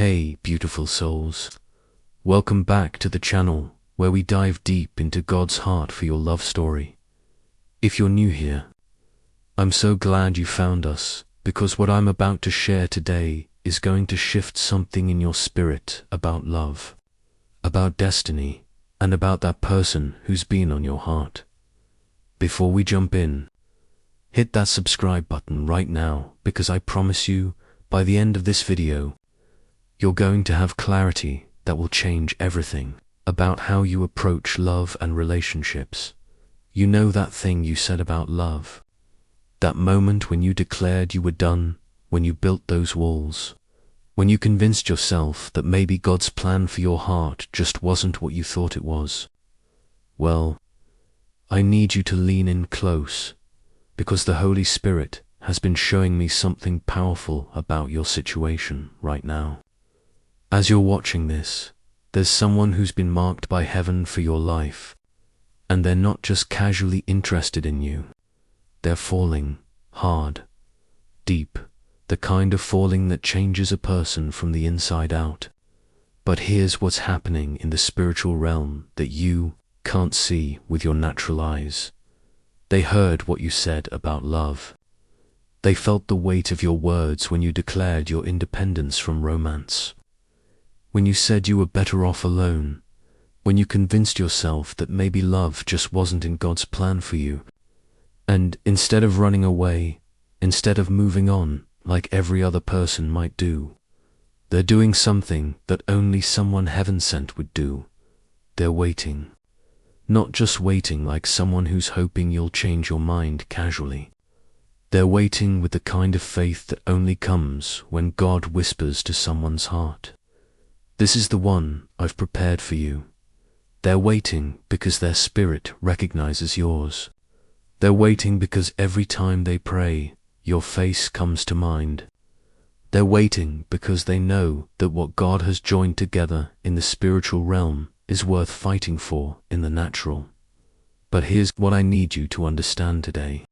Hey, beautiful souls. Welcome back to the channel where we dive deep into God's heart for your love story. If you're new here, I'm so glad you found us, because what I'm about to share today is going to shift something in your spirit about love, about destiny, and about that person who's been on your heart. Before we jump in, hit that subscribe button right now, because I promise you, by the end of this video, you're going to have clarity that will change everything about how you approach love and relationships. You know that thing you said about love? That moment when you declared you were done, when you built those walls, when you convinced yourself that maybe God's plan for your heart just wasn't what you thought it was. Well, I need you to lean in close, because the Holy Spirit has been showing me something powerful about your situation right now. As you're watching this, there's someone who's been marked by heaven for your life, and they're not just casually interested in you. They're falling hard, deep, the kind of falling that changes a person from the inside out. But here's what's happening in the spiritual realm that you can't see with your natural eyes. They heard what you said about love. They felt the weight of your words when you declared your independence from romance. When you said you were better off alone, when you convinced yourself that maybe love just wasn't in God's plan for you. And instead of running away, instead of moving on like every other person might do, they're doing something that only someone heaven sent would do. They're waiting. Not just waiting like someone who's hoping you'll change your mind casually. They're waiting with the kind of faith that only comes when God whispers to someone's heart. This is the one I've prepared for you. They're waiting because their spirit recognizes yours. They're waiting because every time they pray, your face comes to mind. They're waiting because they know that what God has joined together in the spiritual realm is worth fighting for in the natural. But here's what I need you to understand today.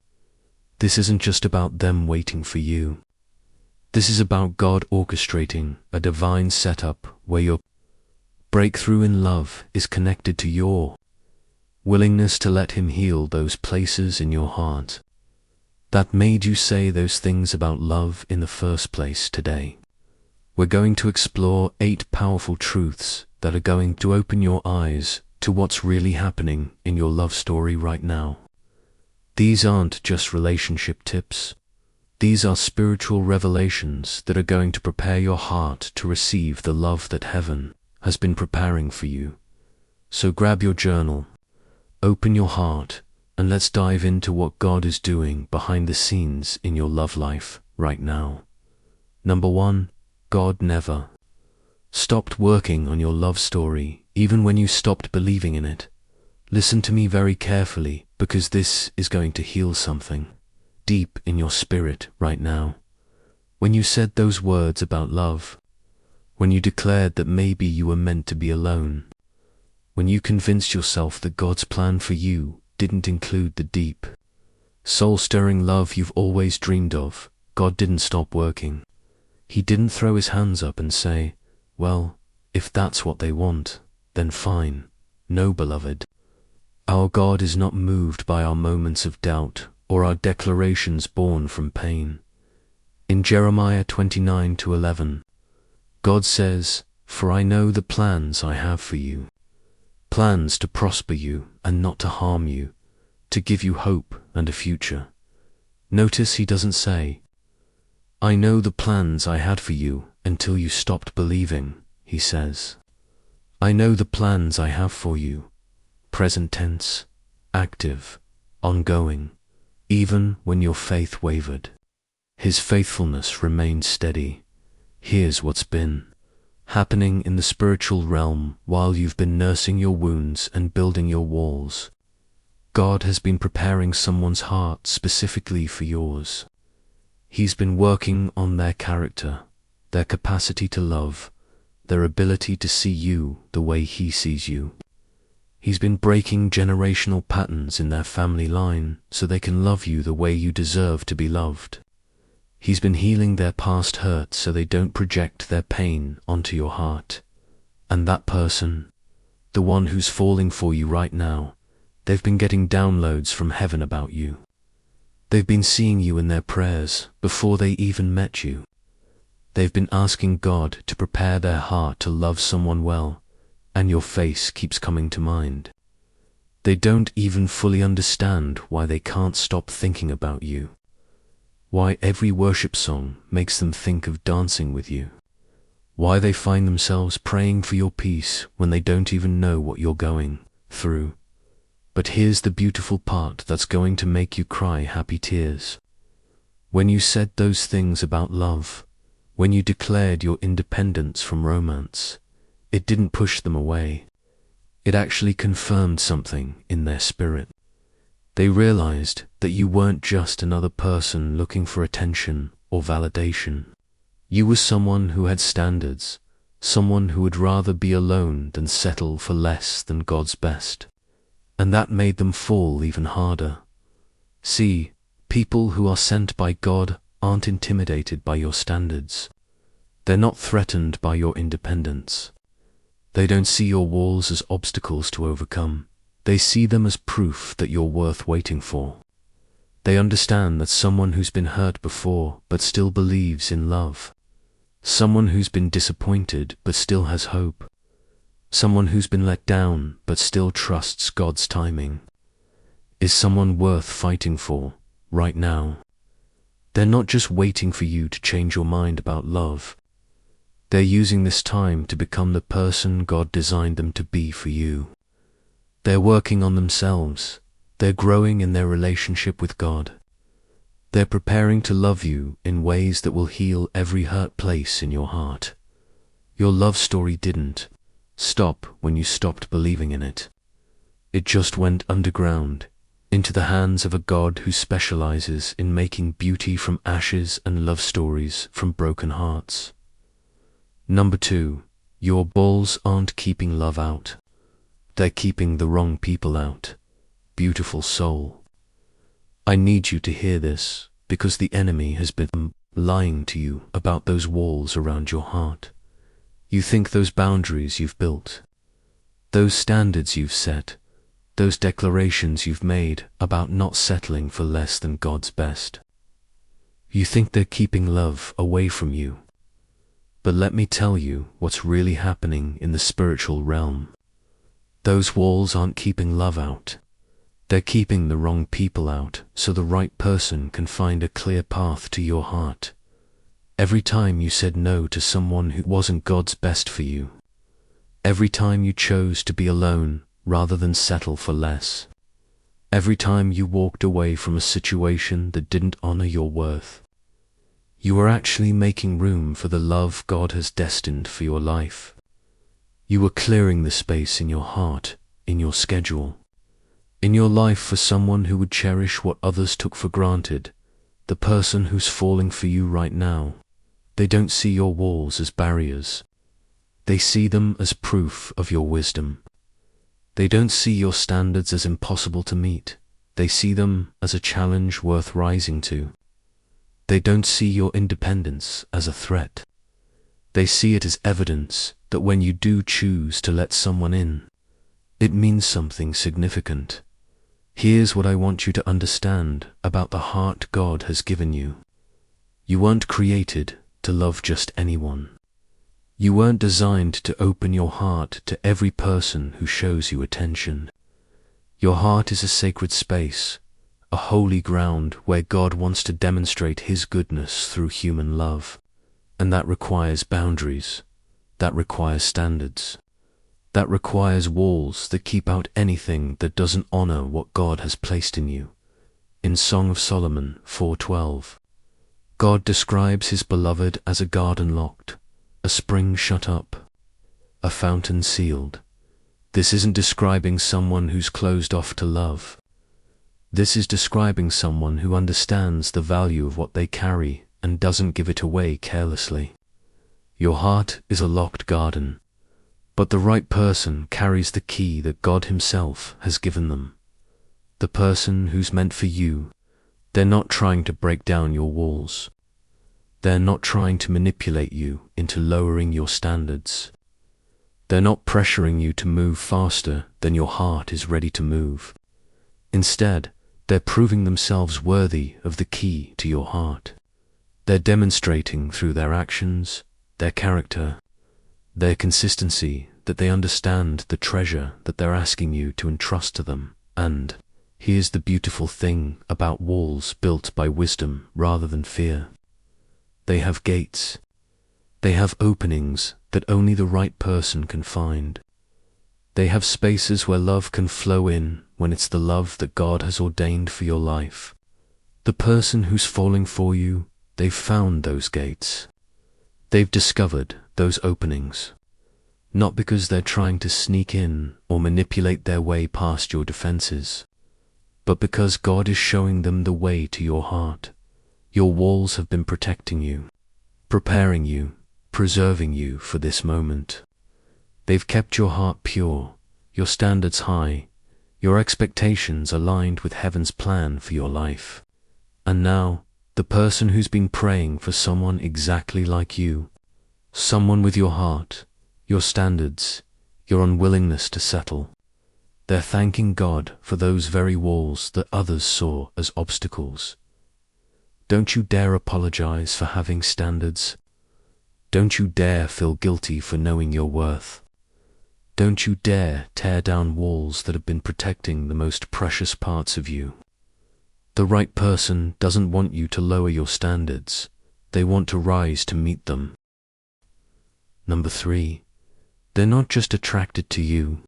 This isn't just about them waiting for you. This is about God orchestrating a divine setup where your breakthrough in love is connected to your willingness to let Him heal those places in your heart that made you say those things about love in the first place today. We're going to explore 8 powerful truths that are going to open your eyes to what's really happening in your love story right now. These aren't just relationship tips. These are spiritual revelations that are going to prepare your heart to receive the love that heaven has been preparing for you. So grab your journal, open your heart, and let's dive into what God is doing behind the scenes in your love life right now. Number 1, God never stopped working on your love story, even when you stopped believing in it. Listen to me very carefully, because this is going to heal something deep in your spirit right now. When you said those words about love, when you declared that maybe you were meant to be alone, when you convinced yourself that God's plan for you didn't include the deep, soul-stirring love you've always dreamed of, God didn't stop working. He didn't throw His hands up and say, well, if that's what they want, then fine. No, beloved. Our God is not moved by our moments of doubt or our declarations born from pain. In Jeremiah 29:11, God says, "For I know the plans I have for you, plans to prosper you and not to harm you, to give you hope and a future." Notice He doesn't say, "I know the plans I had for you," until you stopped believing. He says, "I know the plans I have for you," present tense, active, ongoing. Even when your faith wavered, His faithfulness remained steady. Here's what's been happening in the spiritual realm while you've been nursing your wounds and building your walls. God has been preparing someone's heart specifically for yours. He's been working on their character, their capacity to love, their ability to see you the way He sees you. He's been breaking generational patterns in their family line so they can love you the way you deserve to be loved. He's been healing their past hurt so they don't project their pain onto your heart. And that person, the one who's falling for you right now, they've been getting downloads from heaven about you. They've been seeing you in their prayers before they even met you. They've been asking God to prepare their heart to love someone well, and your face keeps coming to mind. They don't even fully understand why they can't stop thinking about you, why every worship song makes them think of dancing with you, why they find themselves praying for your peace when they don't even know what you're going through. But here's the beautiful part that's going to make you cry happy tears. When you said those things about love, when you declared your independence from romance, it didn't push them away. It actually confirmed something in their spirit. They realized that you weren't just another person looking for attention or validation. You were someone who had standards, someone who would rather be alone than settle for less than God's best. And that made them fall even harder. See, people who are sent by God aren't intimidated by your standards. They're not threatened by your independence. They don't see your walls as obstacles to overcome. They see them as proof that you're worth waiting for. They understand that someone who's been hurt before but still believes in love, someone who's been disappointed but still has hope, someone who's been let down but still trusts God's timing, is someone worth fighting for right now. They're not just waiting for you to change your mind about love. They're using this time to become the person God designed them to be for you. They're working on themselves. They're growing in their relationship with God. They're preparing to love you in ways that will heal every hurt place in your heart. Your love story didn't stop when you stopped believing in it. It just went underground, into the hands of a God who specializes in making beauty from ashes and love stories from broken hearts. Number 2, your balls aren't keeping love out. They're keeping the wrong people out. Beautiful soul. I need you to hear this because the enemy has been lying to you about those walls around your heart. You think those boundaries you've built, those standards you've set, those declarations you've made about not settling for less than God's best. You think they're keeping love away from you. But let me tell you what's really happening in the spiritual realm. Those walls aren't keeping love out. They're keeping the wrong people out so the right person can find a clear path to your heart. Every time you said no to someone who wasn't God's best for you, every time you chose to be alone rather than settle for less, every time you walked away from a situation that didn't honor your worth, you are actually making room for the love God has destined for your life. You are clearing the space in your heart, in your schedule, in your life for someone who would cherish what others took for granted, the person who's falling for you right now. They don't see your walls as barriers. They see them as proof of your wisdom. They don't see your standards as impossible to meet. They see them as a challenge worth rising to. They don't see your independence as a threat. They see it as evidence that when you do choose to let someone in, it means something significant. Here's what I want you to understand about the heart God has given you. You weren't created to love just anyone. You weren't designed to open your heart to every person who shows you attention. Your heart is a sacred space, a holy ground where God wants to demonstrate His goodness through human love. And that requires boundaries. That requires standards. That requires walls that keep out anything that doesn't honor what God has placed in you. In Song of Solomon 4:12, God describes His beloved as a garden locked, a spring shut up, a fountain sealed. This isn't describing someone who's closed off to love. This is describing someone who understands the value of what they carry and doesn't give it away carelessly. Your heart is a locked garden, but the right person carries the key that God Himself has given them. The person who's meant for you. They're not trying to break down your walls. They're not trying to manipulate you into lowering your standards. They're not pressuring you to move faster than your heart is ready to move. Instead, they're proving themselves worthy of the key to your heart. They're demonstrating through their actions, their character, their consistency that they understand the treasure that they're asking you to entrust to them. And here's the beautiful thing about walls built by wisdom rather than fear. They have gates. They have openings that only the right person can find. They have spaces where love can flow in when it's the love that God has ordained for your life. The person who's falling for you, they've found those gates. They've discovered those openings. Not because they're trying to sneak in or manipulate their way past your defenses, but because God is showing them the way to your heart. Your walls have been protecting you, preparing you, preserving you for this moment. They've kept your heart pure, your standards high, your expectations aligned with heaven's plan for your life. And now, the person who's been praying for someone exactly like you, someone with your heart, your standards, your unwillingness to settle, they're thanking God for those very walls that others saw as obstacles. Don't you dare apologize for having standards. Don't you dare feel guilty for knowing your worth. Don't you dare tear down walls that have been protecting the most precious parts of you. The right person doesn't want you to lower your standards. They want to rise to meet them. Number 3, they're not just attracted to you.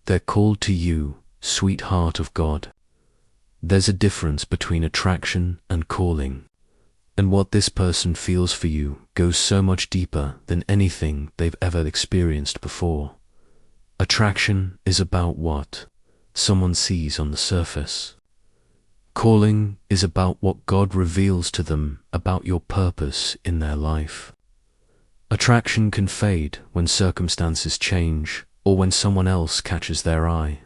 They're called to you, sweetheart of God. There's a difference between attraction and calling. And what this person feels for you goes so much deeper than anything they've ever experienced before. Attraction is about what someone sees on the surface. Calling is about what God reveals to them about your purpose in their life. Attraction can fade when circumstances change or when someone else catches their eye.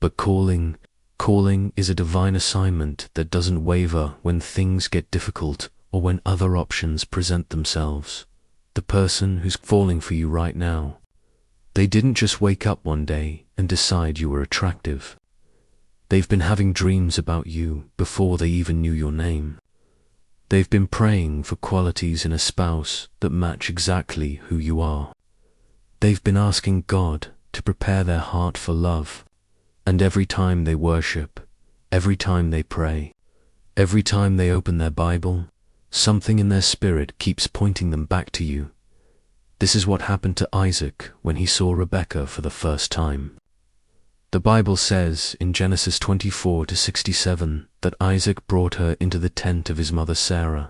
But calling is a divine assignment that doesn't waver when things get difficult or when other options present themselves. The person who's falling for you right now, they didn't just wake up one day and decide you were attractive. They've been having dreams about you before they even knew your name. They've been praying for qualities in a spouse that match exactly who you are. They've been asking God to prepare their heart for love. And every time they worship, every time they pray, every time they open their Bible, something in their spirit keeps pointing them back to you. This is what happened to Isaac when he saw Rebekah for the first time. The Bible says in Genesis 24-67 that Isaac brought her into the tent of his mother Sarah,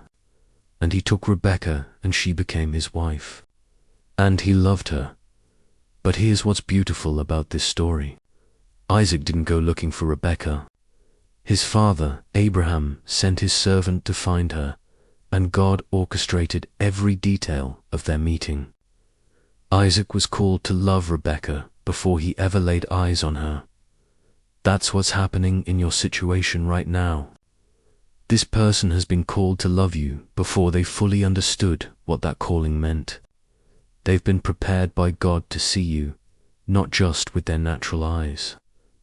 and he took Rebekah and she became his wife. And he loved her. But here's what's beautiful about this story. Isaac didn't go looking for Rebekah. His father, Abraham, sent his servant to find her, and God orchestrated every detail of their meeting. Isaac was called to love Rebekah before he ever laid eyes on her. That's what's happening in your situation right now. This person has been called to love you before they fully understood what that calling meant. They've been prepared by God to see you, not just with their natural eyes,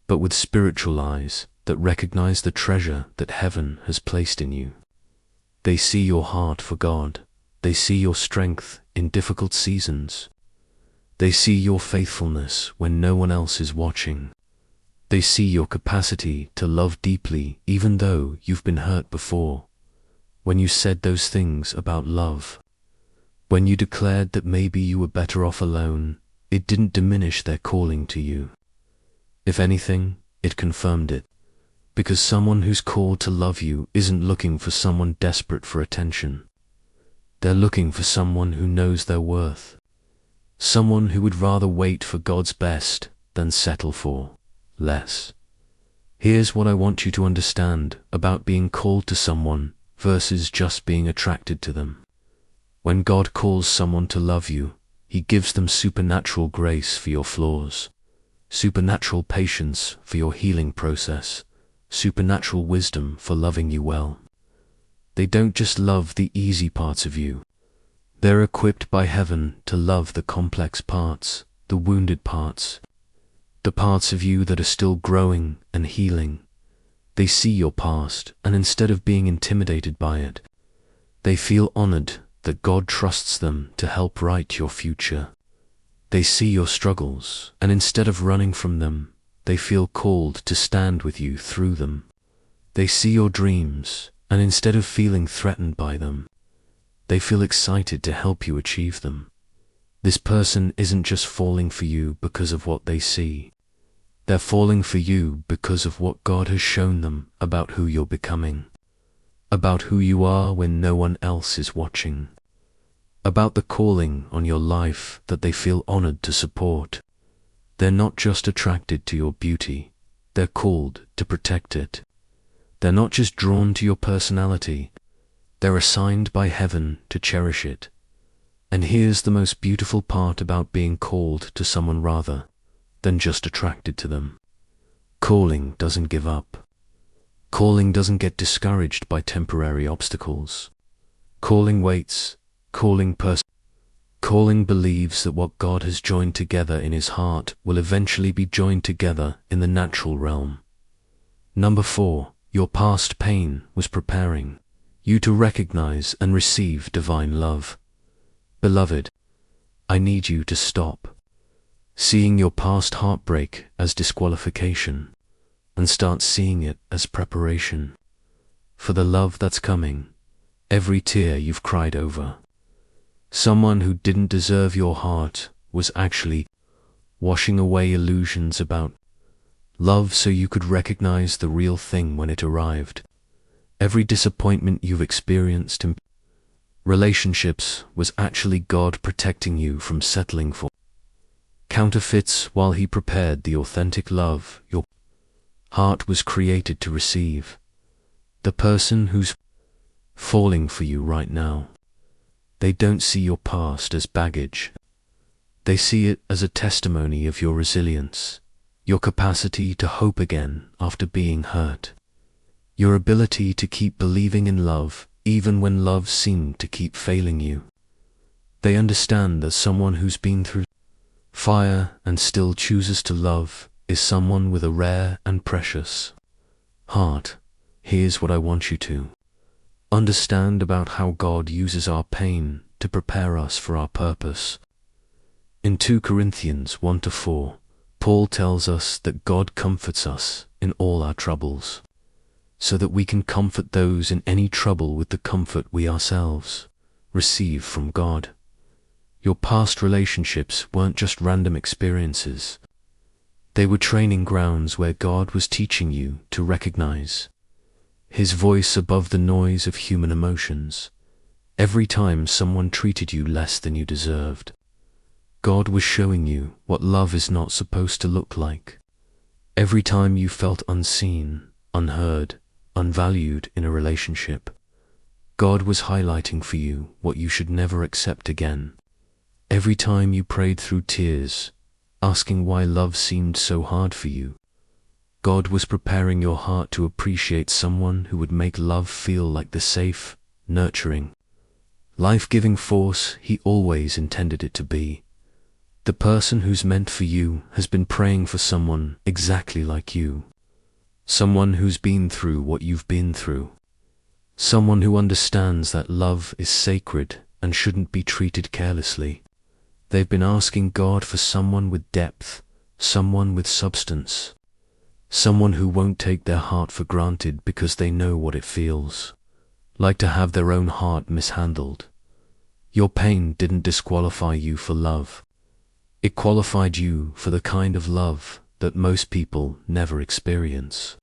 but with spiritual eyes that recognize the treasure that heaven has placed in you. They see your heart for God. They see your strength in difficult seasons. They see your faithfulness when no one else is watching. They see your capacity to love deeply even though you've been hurt before. When you said those things about love, when you declared that maybe you were better off alone, it didn't diminish their calling to you. If anything, it confirmed it. Because someone who's called to love you isn't looking for someone desperate for attention. They're looking for someone who knows their worth. Someone who would rather wait for God's best than settle for less. Here's what I want you to understand about being called to someone versus just being attracted to them. When God calls someone to love you, He gives them supernatural grace for your flaws, supernatural patience for your healing process, supernatural wisdom for loving you well. They don't just love the easy parts of you. They're equipped by heaven to love the complex parts, the wounded parts, the parts of you that are still growing and healing. They see your past, and instead of being intimidated by it, they feel honored that God trusts them to help write your future. They see your struggles, and instead of running from them, they feel called to stand with you through them. They see your dreams, and instead of feeling threatened by them, they feel excited to help you achieve them. This person isn't just falling for you because of what they see. They're falling for you because of what God has shown them about who you're becoming, about who you are when no one else is watching, about the calling on your life that they feel honored to support. They're not just attracted to your beauty, they're called to protect it. They're not just drawn to your personality, they're assigned by heaven to cherish it. And here's the most beautiful part about being called to someone rather than just attracted to them. Calling doesn't give up. Calling doesn't get discouraged by temporary obstacles. Calling waits. Calling believes that what God has joined together in his heart will eventually be joined together in the natural realm. Number 4, your past pain was preparing you to recognize and receive divine love. Beloved, I need you to stop seeing your past heartbreak as disqualification and start seeing it as preparation for the love that's coming. Every tear you've cried over someone who didn't deserve your heart was actually washing away illusions about love so you could recognize the real thing when it arrived. Every disappointment you've experienced in relationships was actually God protecting you from settling for counterfeits while he prepared the authentic love your heart was created to receive. The person who's falling for you right now, they don't see your past as baggage. They see it as a testimony of your resilience, your capacity to hope again after being hurt, your ability to keep believing in love even when love seemed to keep failing you. They understand that someone who's been through fire and still chooses to love is someone with a rare and precious heart. Here's what I want you to understand about how God uses our pain to prepare us for our purpose. In 2 Corinthians 1-4, Paul tells us that God comforts us in all our troubles, so that we can comfort those in any trouble with the comfort we ourselves receive from God. Your past relationships weren't just random experiences. They were training grounds where God was teaching you to recognize his voice above the noise of human emotions. Every time someone treated you less than you deserved, God was showing you what love is not supposed to look like. Every time you felt unseen, unheard, unvalued in a relationship, God was highlighting for you what you should never accept again. Every time you prayed through tears, asking why love seemed so hard for you, God was preparing your heart to appreciate someone who would make love feel like the safe, nurturing, life-giving force he always intended it to be. The person who's meant for you has been praying for someone exactly like you, someone who's been through what you've been through, someone who understands that love is sacred and shouldn't be treated carelessly. They've been asking God for someone with depth, someone with substance, someone who won't take their heart for granted because they know what it feels like to have their own heart mishandled. Your pain didn't disqualify you for love. It qualified you for the kind of love that most people never experience.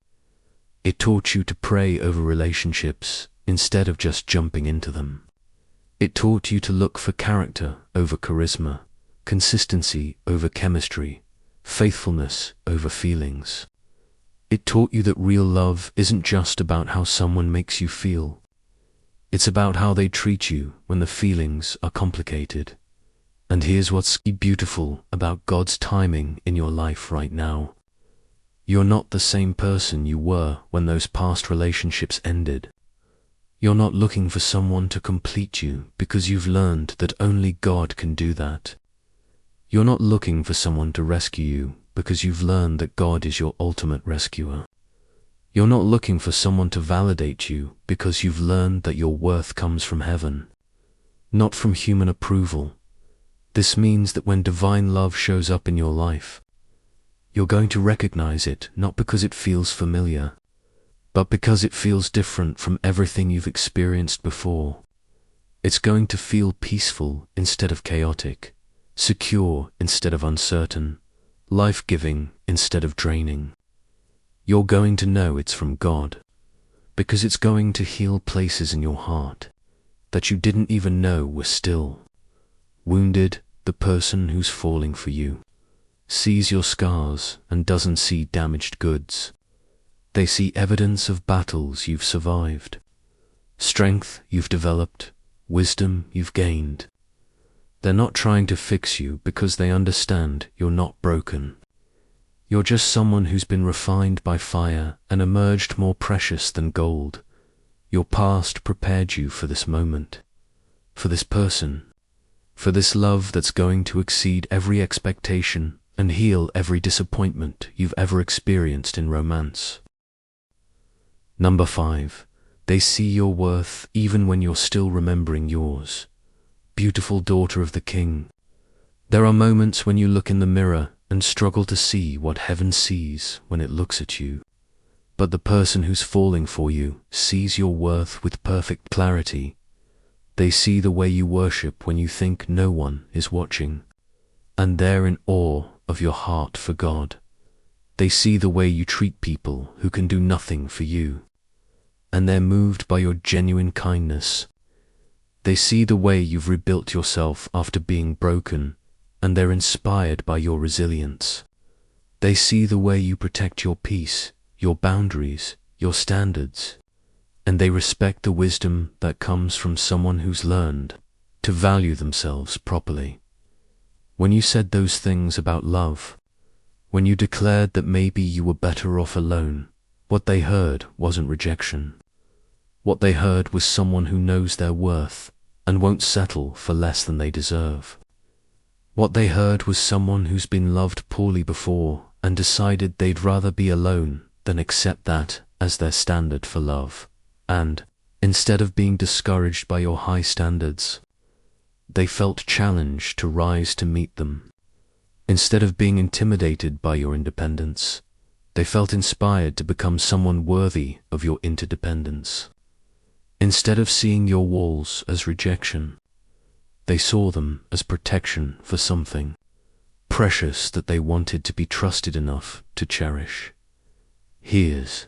It taught you to pray over relationships instead of just jumping into them. It taught you to look for character over charisma, consistency over chemistry, faithfulness over feelings. It taught you that real love isn't just about how someone makes you feel. It's about how they treat you when the feelings are complicated. And here's what's beautiful about God's timing in your life right now. You're not the same person you were when those past relationships ended. You're not looking for someone to complete you because you've learned that only God can do that. You're not looking for someone to rescue you because you've learned that God is your ultimate rescuer. You're not looking for someone to validate you because you've learned that your worth comes from heaven, not from human approval. This means that when divine love shows up in your life, you're going to recognize it not because it feels familiar, but because it feels different from everything you've experienced before. It's going to feel peaceful instead of chaotic, secure instead of uncertain, life-giving instead of draining. You're going to know it's from God, because it's going to heal places in your heart that you didn't even know were still. Wounded, the person who's falling for you sees your scars and doesn't see damaged goods. They see evidence of battles you've survived, strength you've developed, wisdom you've gained. They're not trying to fix you because they understand you're not broken. You're just someone who's been refined by fire and emerged more precious than gold. Your past prepared you for this moment, for this person, for this love that's going to exceed every expectation and heal every disappointment you've ever experienced in romance. Number 5. They see your worth even when you're still remembering yours. Beautiful daughter of the King. There are moments when you look in the mirror and struggle to see what heaven sees when it looks at you. But the person who's falling for you sees your worth with perfect clarity. They see the way you worship when you think no one is watching, and they're in awe of your heart for God. They see the way you treat people who can do nothing for you, and they're moved by your genuine kindness. They see the way you've rebuilt yourself after being broken, and they're inspired by your resilience. They see the way you protect your peace, your boundaries, your standards, and they respect the wisdom that comes from someone who's learned to value themselves properly. When you said those things about love, when you declared that maybe you were better off alone, what they heard wasn't rejection. What they heard was someone who knows their worth and won't settle for less than they deserve. What they heard was someone who's been loved poorly before and decided they'd rather be alone than accept that as their standard for love. And, instead of being discouraged by your high standards, they felt challenged to rise to meet them. Instead of being intimidated by your independence, they felt inspired to become someone worthy of your interdependence. Instead of seeing your walls as rejection, they saw them as protection for something precious that they wanted to be trusted enough to cherish. Here's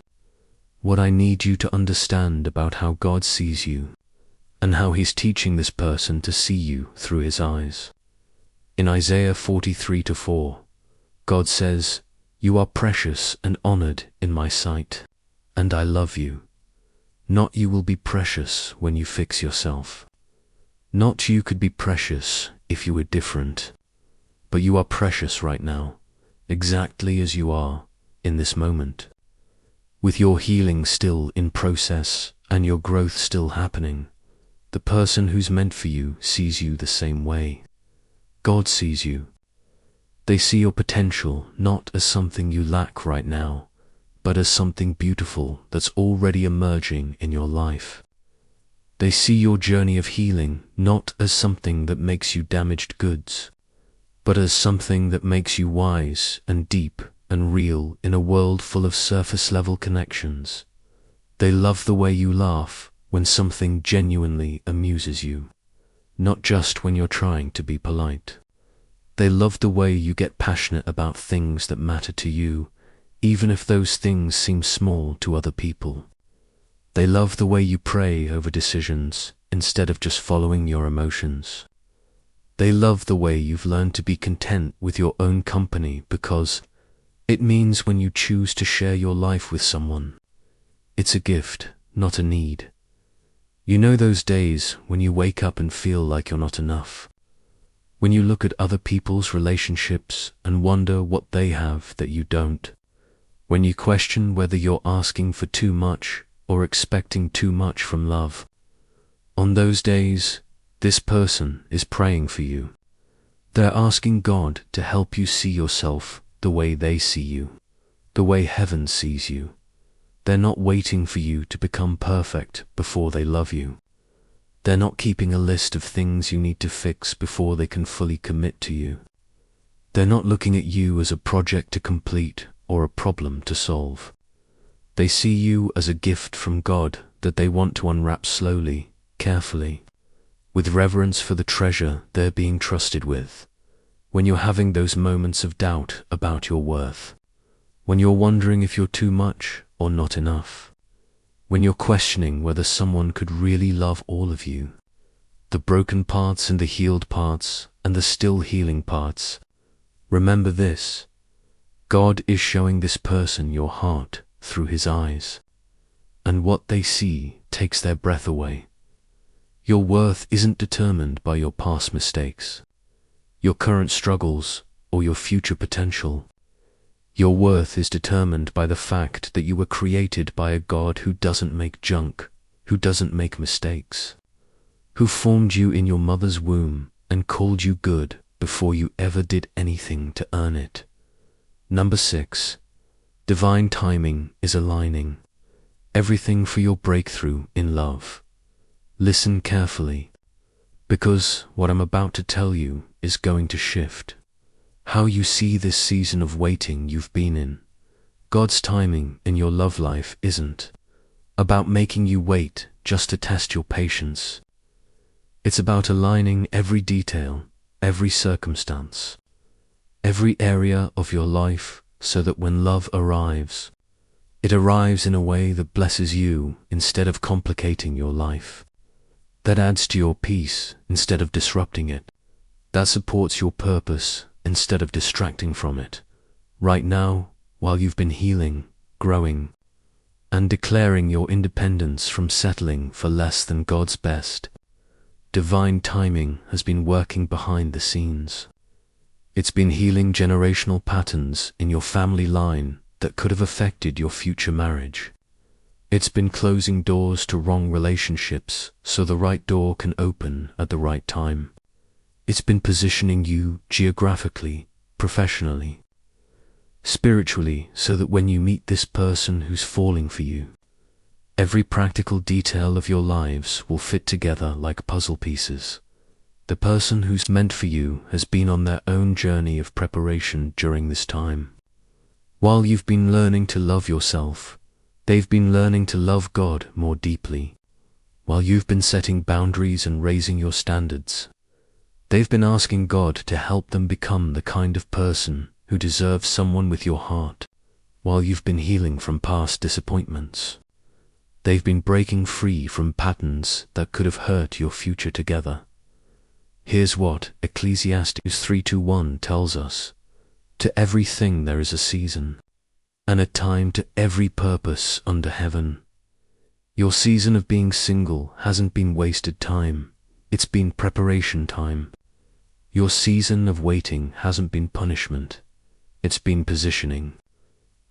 what I need you to understand about how God sees you and how He's teaching this person to see you through His eyes. In Isaiah 43:4, God says, "You are precious and honored in my sight, and I love you. Not you will be precious when you fix yourself. Not you could be precious if you were different, but you are precious right now, exactly as you are in this moment. With your healing still in process and your growth still happening, the person who's meant for you sees you the same way. God sees you. They see your potential not as something you lack right now, but as something beautiful that's already emerging in your life. They see your journey of healing not as something that makes you damaged goods, but as something that makes you wise and deep and real in a world full of surface-level connections. They love the way you laugh when something genuinely amuses you, not just when you're trying to be polite. They love the way you get passionate about things that matter to you, even if those things seem small to other people. They love the way you pray over decisions instead of just following your emotions. They love the way you've learned to be content with your own company because it means when you choose to share your life with someone, it's a gift, not a need. You know those days when you wake up and feel like you're not enough? When you look at other people's relationships and wonder what they have that you don't? When you question whether you're asking for too much or expecting too much from love. On those days, this person is praying for you. They're asking God to help you see yourself the way they see you, the way heaven sees you. They're not waiting for you to become perfect before they love you. They're not keeping a list of things you need to fix before they can fully commit to you. They're not looking at you as a project to complete or a problem to solve. They see you as a gift from God that they want to unwrap slowly, carefully, with reverence for the treasure they're being trusted with. When you're having those moments of doubt about your worth, when you're wondering if you're too much or not enough, when you're questioning whether someone could really love all of you, the broken parts and the healed parts and the still healing parts, remember this: God is showing this person your heart through his eyes, and what they see takes their breath away. Your worth isn't determined by your past mistakes, your current struggles, or your future potential. Your worth is determined by the fact that you were created by a God who doesn't make junk, who doesn't make mistakes, who formed you in your mother's womb and called you good before you ever did anything to earn it. Number 6. Divine timing is aligning everything for your breakthrough in love. Listen carefully, because what I'm about to tell you is going to shift how you see this season of waiting you've been in. God's timing in your love life isn't about making you wait just to test your patience. It's about aligning every detail, every circumstance, every area of your life so that when love arrives, it arrives in a way that blesses you instead of complicating your life, that adds to your peace instead of disrupting it, that supports your purpose instead of distracting from it. Right now, while you've been healing, growing, and declaring your independence from settling for less than God's best, divine timing has been working behind the scenes. It's been healing generational patterns in your family line that could have affected your future marriage. It's been closing doors to wrong relationships so the right door can open at the right time. It's been positioning you geographically, professionally, spiritually, so that when you meet this person who's falling for you, every practical detail of your lives will fit together like puzzle pieces. The person who's meant for you has been on their own journey of preparation during this time. While you've been learning to love yourself, they've been learning to love God more deeply. While you've been setting boundaries and raising your standards, they've been asking God to help them become the kind of person who deserves someone with your heart. While you've been healing from past disappointments, they've been breaking free from patterns that could have hurt your future together. Here's what Ecclesiastes 3:1 tells us: to everything there is a season, and a time to every purpose under heaven. Your season of being single hasn't been wasted time, it's been preparation time. Your season of waiting hasn't been punishment, it's been positioning.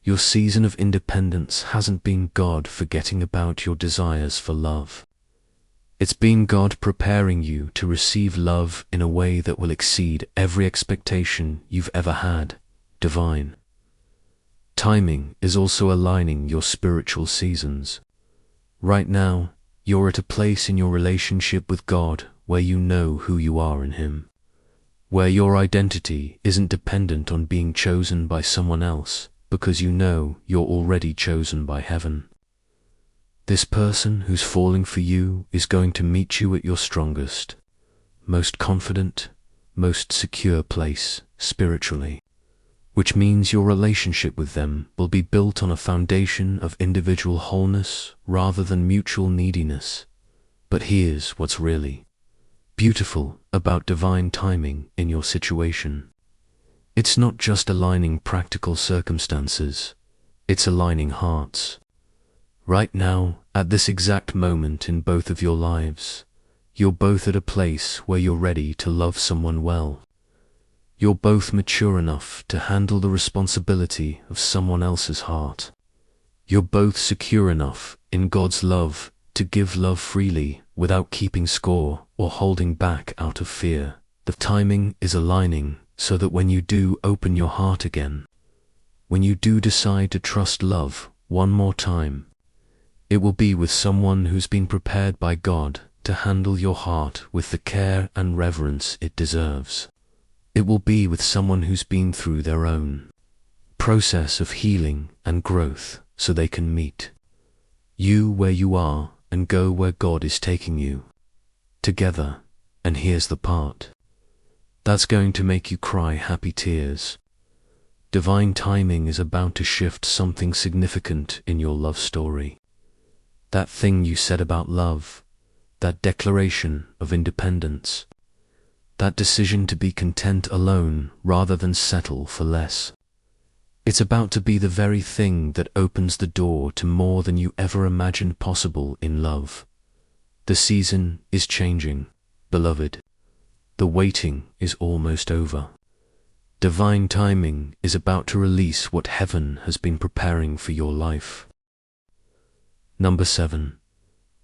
Your season of independence hasn't been God forgetting about your desires for love. It's been God preparing you to receive love in a way that will exceed every expectation you've ever had. Divine timing is also aligning your spiritual seasons. Right now, you're at a place in your relationship with God where you know who you are in Him, where your identity isn't dependent on being chosen by someone else, because you know you're already chosen by heaven. This person who's falling for you is going to meet you at your strongest, most confident, most secure place spiritually, which means your relationship with them will be built on a foundation of individual wholeness rather than mutual neediness. But here's what's really beautiful about divine timing in your situation. It's not just aligning practical circumstances, it's aligning hearts. Right now, at this exact moment in both of your lives, you're both at a place where you're ready to love someone well. You're both mature enough to handle the responsibility of someone else's heart. You're both secure enough in God's love to give love freely without keeping score or holding back out of fear. The timing is aligning so that when you do open your heart again, when you do decide to trust love one more time, it will be with someone who's been prepared by God to handle your heart with the care and reverence it deserves. It will be with someone who's been through their own process of healing and growth so they can meet you where you are and go where God is taking you together. And here's the part that's going to make you cry happy tears. Divine timing is about to shift something significant in your love story. That thing you said about love, that declaration of independence, that decision to be content alone rather than settle for less. It's about to be the very thing that opens the door to more than you ever imagined possible in love. The season is changing, beloved. The waiting is almost over. Divine timing is about to release what heaven has been preparing for your life. Number 7.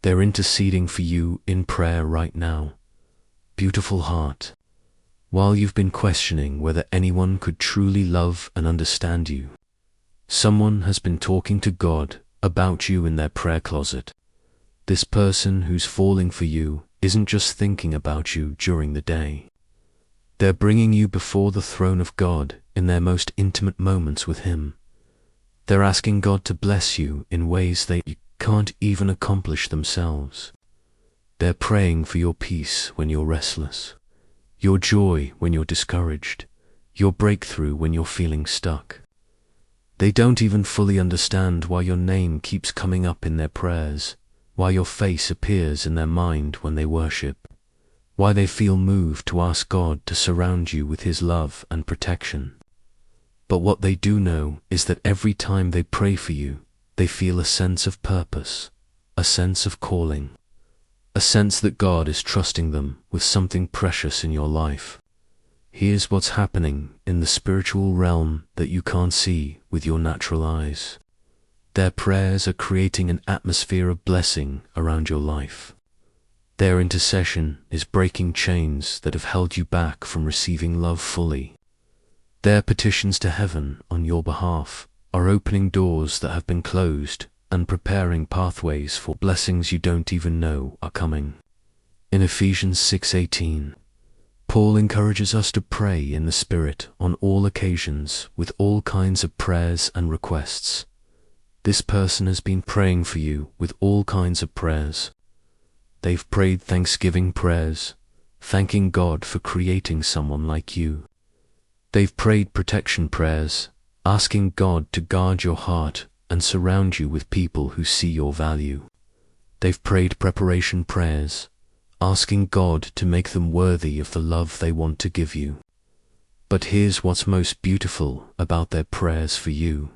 They're interceding for you in prayer right now. Beautiful heart. While you've been questioning whether anyone could truly love and understand you, someone has been talking to God about you in their prayer closet. This person who's falling for you isn't just thinking about you during the day. They're bringing you before the throne of God in their most intimate moments with Him. They're asking God to bless you in ways they can't even accomplish themselves. They're praying for your peace when you're restless, your joy when you're discouraged, your breakthrough when you're feeling stuck. They don't even fully understand why your name keeps coming up in their prayers, why your face appears in their mind when they worship, why they feel moved to ask God to surround you with His love and protection. But what they do know is that every time they pray for you, they feel a sense of purpose, a sense of calling, a sense that God is trusting them with something precious in your life. Here's what's happening in the spiritual realm that you can't see with your natural eyes. Their prayers are creating an atmosphere of blessing around your life. Their intercession is breaking chains that have held you back from receiving love fully. Their petitions to heaven on your behalf are opening doors that have been closed and preparing pathways for blessings you don't even know are coming. In Ephesians 6:18, Paul encourages us to pray in the Spirit on all occasions with all kinds of prayers and requests. This person has been praying for you with all kinds of prayers. They've prayed thanksgiving prayers, thanking God for creating someone like you. They've prayed protection prayers, asking God to guard your heart and surround you with people who see your value. They've prayed preparation prayers, asking God to make them worthy of the love they want to give you. But here's what's most beautiful about their prayers for you.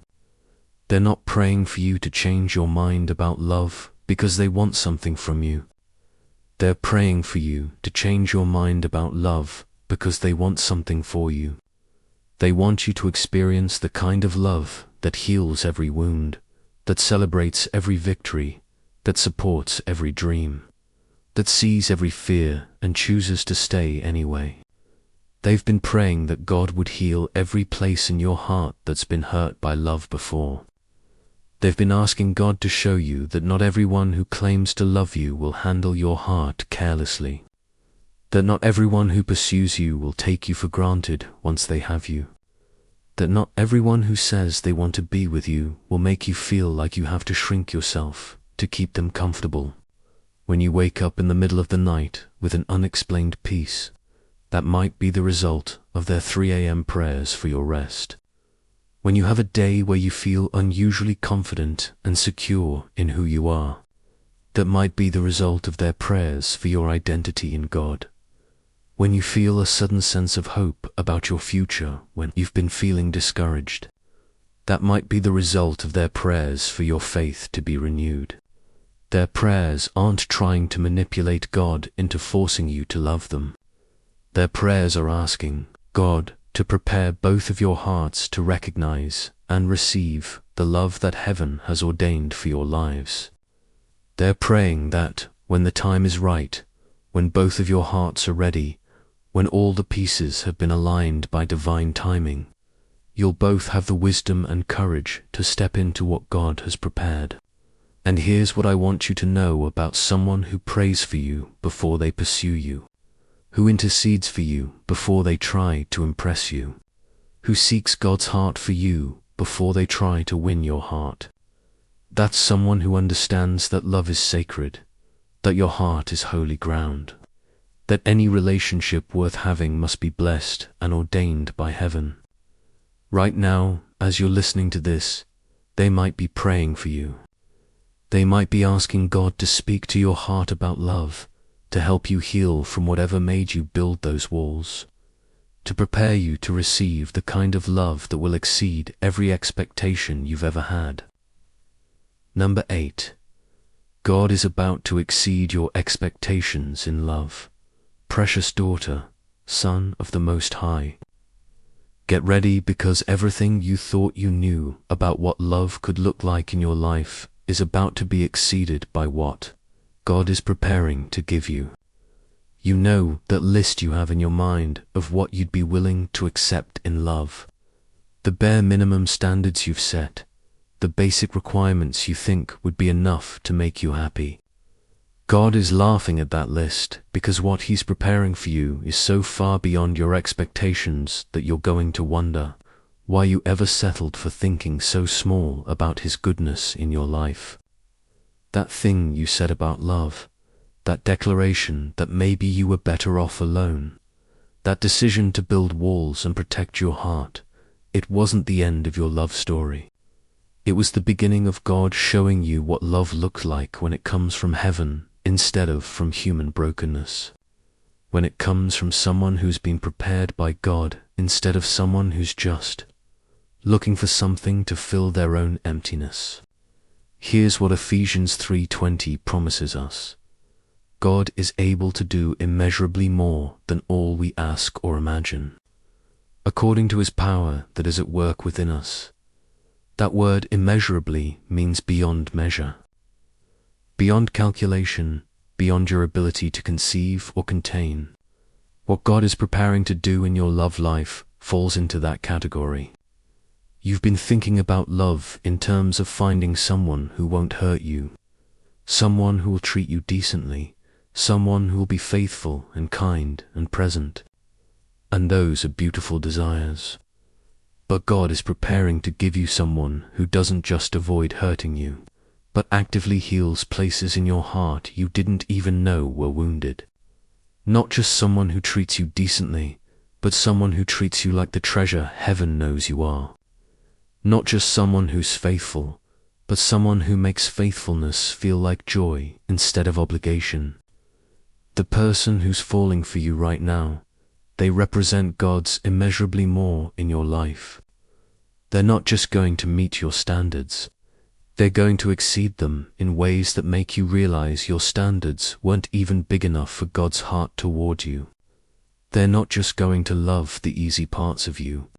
They're not praying for you to change your mind about love because they want something from you. They're praying for you to change your mind about love because they want something for you. They want you to experience the kind of love that heals every wound, that celebrates every victory, that supports every dream, that sees every fear and chooses to stay anyway. They've been praying that God would heal every place in your heart that's been hurt by love before. They've been asking God to show you that not everyone who claims to love you will handle your heart carelessly, that not everyone who pursues you will take you for granted once they have you, that not everyone who says they want to be with you will make you feel like you have to shrink yourself to keep them comfortable. When you wake up in the middle of the night with an unexplained peace, that might be the result of their 3 a.m. prayers for your rest. When you have a day where you feel unusually confident and secure in who you are, that might be the result of their prayers for your identity in God. When you feel a sudden sense of hope about your future when you've been feeling discouraged, that might be the result of their prayers for your faith to be renewed. Their prayers aren't trying to manipulate God into forcing you to love them. Their prayers are asking God to prepare both of your hearts to recognize and receive the love that heaven has ordained for your lives. They're praying that, when the time is right, when both of your hearts are ready, when all the pieces have been aligned by divine timing, you'll both have the wisdom and courage to step into what God has prepared. And here's what I want you to know about someone who prays for you before they pursue you, who intercedes for you before they try to impress you, who seeks God's heart for you before they try to win your heart. That's someone who understands that love is sacred, that your heart is holy ground, that any relationship worth having must be blessed and ordained by heaven. Right now, as you're listening to this, they might be praying for you. They might be asking God to speak to your heart about love, to help you heal from whatever made you build those walls, to prepare you to receive the kind of love that will exceed every expectation you've ever had. Number 8. God is about to exceed your expectations in love. Precious daughter, son of the Most High. Get ready, because everything you thought you knew about what love could look like in your life is about to be exceeded by what God is preparing to give you. You know that list you have in your mind of what you'd be willing to accept in love, the bare minimum standards you've set, the basic requirements you think would be enough to make you happy. God is laughing at that list, because what He's preparing for you is so far beyond your expectations that you're going to wonder why you ever settled for thinking so small about His goodness in your life. That thing you said about love, that declaration that maybe you were better off alone, that decision to build walls and protect your heart, it wasn't the end of your love story. It was the beginning of God showing you what love looks like when it comes from heaven instead of from human brokenness, when it comes from someone who's been prepared by God instead of someone who's just looking for something to fill their own emptiness. Here's what Ephesians 3:20 promises us. God is able to do immeasurably more than all we ask or imagine, according to His power that is at work within us. That word immeasurably means beyond measure, beyond calculation, beyond your ability to conceive or contain. What God is preparing to do in your love life falls into that category. You've been thinking about love in terms of finding someone who won't hurt you, someone who will treat you decently, someone who will be faithful and kind and present. And those are beautiful desires. But God is preparing to give you someone who doesn't just avoid hurting you, but actively heals places in your heart you didn't even know were wounded. Not just someone who treats you decently, but someone who treats you like the treasure heaven knows you are. Not just someone who's faithful, but someone who makes faithfulness feel like joy instead of obligation. The person who's falling for you right now, they represent God's immeasurably more in your life. They're not just going to meet your standards, they're going to exceed them in ways that make you realize your standards weren't even big enough for God's heart toward you. They're not just going to love the easy parts of you,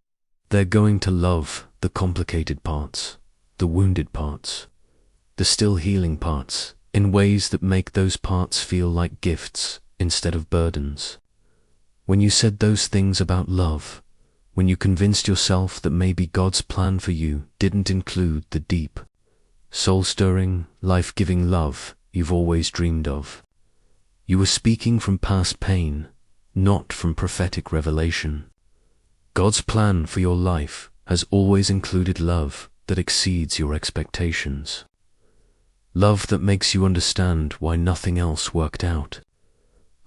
they're going to love the complicated parts, the wounded parts, the still healing parts, in ways that make those parts feel like gifts instead of burdens. When you said those things about love, when you convinced yourself that maybe God's plan for you didn't include the deep, soul-stirring, life-giving love you've always dreamed of, you were speaking from past pain, not from prophetic revelation. God's plan for your life has always included love that exceeds your expectations. Love that makes you understand why nothing else worked out.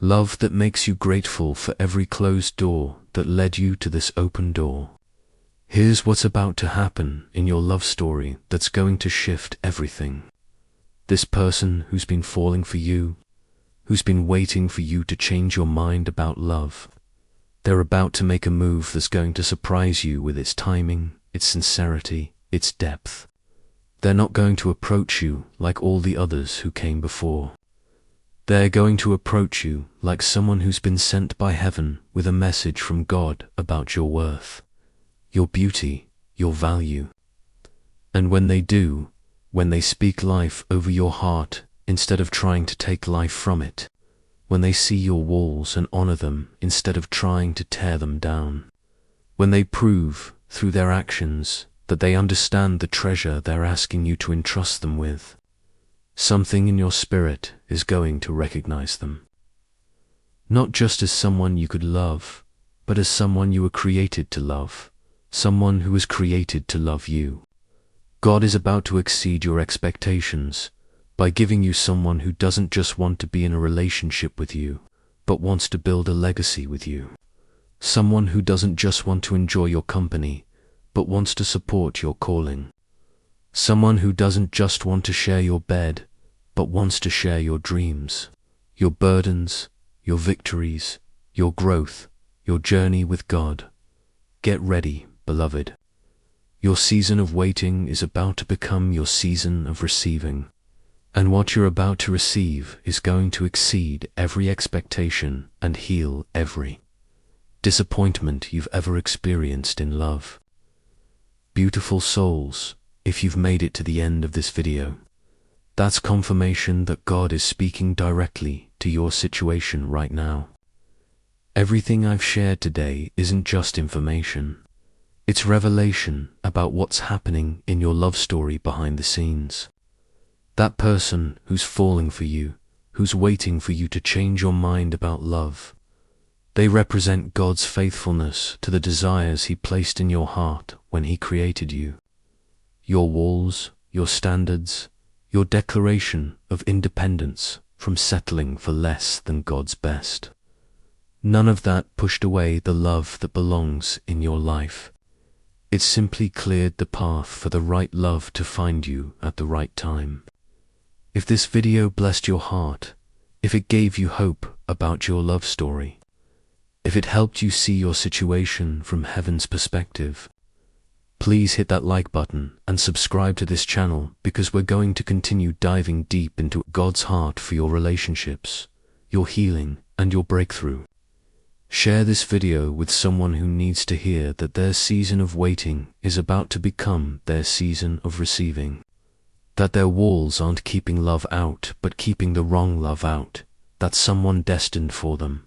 Love that makes you grateful for every closed door that led you to this open door. Here's what's about to happen in your love story that's going to shift everything. This person who's been falling for you, who's been waiting for you to change your mind about love, they're about to make a move that's going to surprise you with its timing, its sincerity, its depth. They're not going to approach you like all the others who came before. They're going to approach you like someone who's been sent by heaven with a message from God about your worth, your beauty, your value. And when they do, when they speak life over your heart instead of trying to take life from it, when they see your walls and honor them instead of trying to tear them down, when they prove through their actions that they understand the treasure they're asking you to entrust them with, something in your spirit is going to recognize them. Not just as someone you could love, but as someone you were created to love, someone who was created to love you. God is about to exceed your expectations by giving you someone who doesn't just want to be in a relationship with you, but wants to build a legacy with you. Someone who doesn't just want to enjoy your company, but wants to support your calling. Someone who doesn't just want to share your bed, but wants to share your dreams, your burdens, your victories, your growth, your journey with God. Get ready, beloved. Your season of waiting is about to become your season of receiving. And what you're about to receive is going to exceed every expectation and heal every disappointment you've ever experienced in love. Beautiful souls, if you've made it to the end of this video, that's confirmation that God is speaking directly to your situation right now. Everything I've shared today isn't just information. It's revelation about what's happening in your love story behind the scenes. That person who's falling for you, who's waiting for you to change your mind about love, they represent God's faithfulness to the desires He placed in your heart when He created you. Your walls, your standards, your declaration of independence from settling for less than God's best. None of that pushed away the love that belongs in your life. It simply cleared the path for the right love to find you at the right time. If this video blessed your heart, if it gave you hope about your love story, if it helped you see your situation from heaven's perspective, please hit that like button and subscribe to this channel, because we're going to continue diving deep into God's heart for your relationships, your healing, and your breakthrough. Share this video with someone who needs to hear that their season of waiting is about to become their season of receiving. That their walls aren't keeping love out, but keeping the wrong love out. That someone destined for them